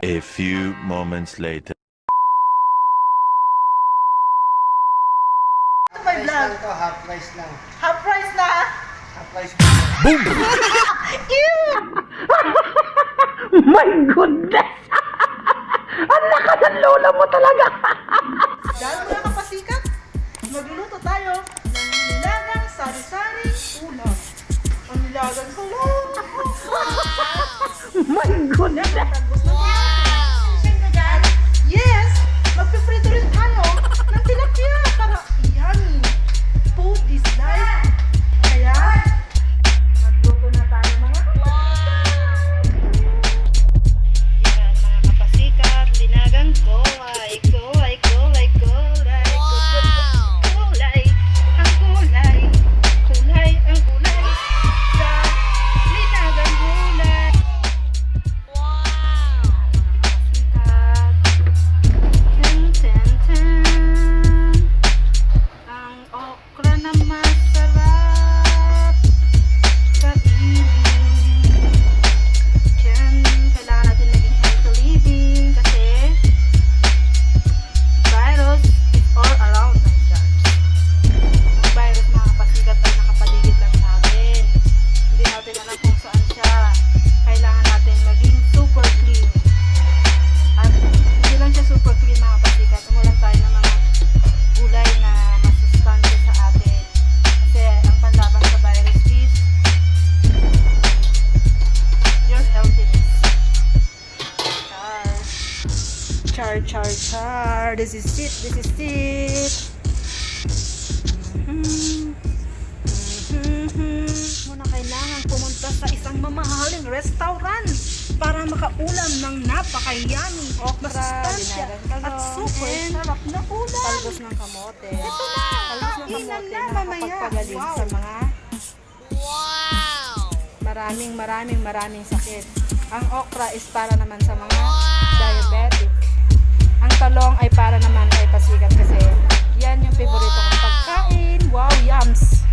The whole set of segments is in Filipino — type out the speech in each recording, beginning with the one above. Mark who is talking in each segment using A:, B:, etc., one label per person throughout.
A: A few moments later.
B: My vlog.
C: Half price lang.
B: Half price na.
C: Half price.
A: Boom!
B: Ew!
D: My goodness! Ang lakas ng lola mo talaga!
B: Dahil mga kapasikat, magluluto tayo ng nilagang sari-sari ulam. Ang nilagang kulong.
D: My goodness!
B: Tagos na wow! Yes! Magpiprito rin tayo ng tilapia para yummy. Food is life. Kaya, magluto na tayo mga yan mga kapasikat, linagang gulay. Gulay, gulay, gulay. Gulay, ang gulay. Gulay, ang gulay. Sa linagang gulay. Ang okra na masarap kainin. Diyan, kailangan natin maging healthy living kasi virus is all around us, guys. Ang virus mga kapasikat ay nakapaligid lang sa atin. Hindi natin alam kung saan siya. Kailangan natin maging super clean. At hindi lang siya super clean mga kapasikat. Umulan tayo ng mga gulay na masustansya sa atin. Kasi ang panlaban sa virus is your healthiness. Char, char, char. This is it. This is it. Muna kailangan pumunta sa isang mamahaling restaurant para makaulam ng napaka-yummy, masustansya at super sarap na ulam.
D: Talbos ng kamote.
B: Ito na!
D: Talbos ng
B: Ilan
D: kamote
B: na
D: na
B: mamaya?
D: nakapagpagaling
B: Wow!
D: sa mga maraming sakit. Ang okra is para naman sa mga diabetic. Ang talong ay para naman kay pasikat kasi yan yung favorito kong pagkain. Wow, yums!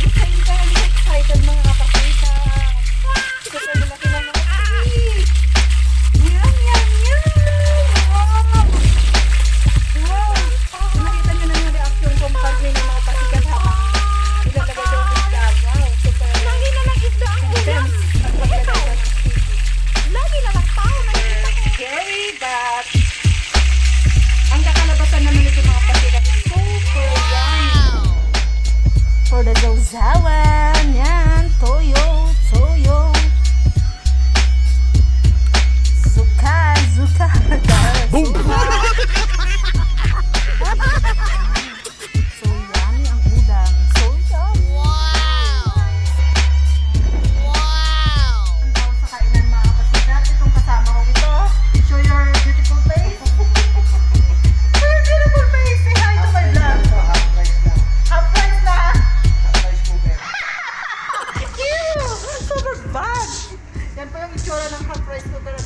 B: Excited mga kapasikat. Kasi malaki na mga tree. Yan, yan, yan. Wow. Nakita nyo na yung reaction ko pag-play ng mga pasikat habang ilalagay ko yung isda. Wow, super. Lagi na lang isda ang ulam. At maglagay ka ng sticky. Lagi na lang tao nakikita ko. Scary, but ang kakalabasan naman ito mga pasikat is super yummy. For the zawzawan, yan, toyo, toyo. Zuka, zuka,
A: Boom!
B: So yummy ang udang. So yummy. Ang tawag sa kainan mga kapasikat, itong kasama ko ito. Show your beautiful face. Show your beautiful face. Say hi to my vlog.
C: Half price lang.
B: Half price na.
C: Half price po pero.
B: Ew! Super bad! Yan po yung itsura ng half price ko pero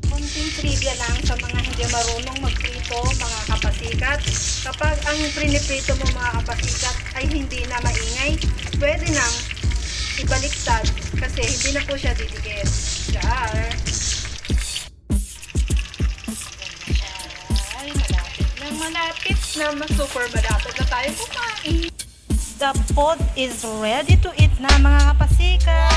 B: konting trivia lang sa mga hindi marunong magprito, mga kapasikat. Kapag ang priniprito mo mga kapasikat ay hindi na maingay, pwede nang ibaliktad kasi hindi na po siya didikit. Char! Ay, malapit na super malapit na tayo kumain. The pot is ready to eat na mga kapasikat.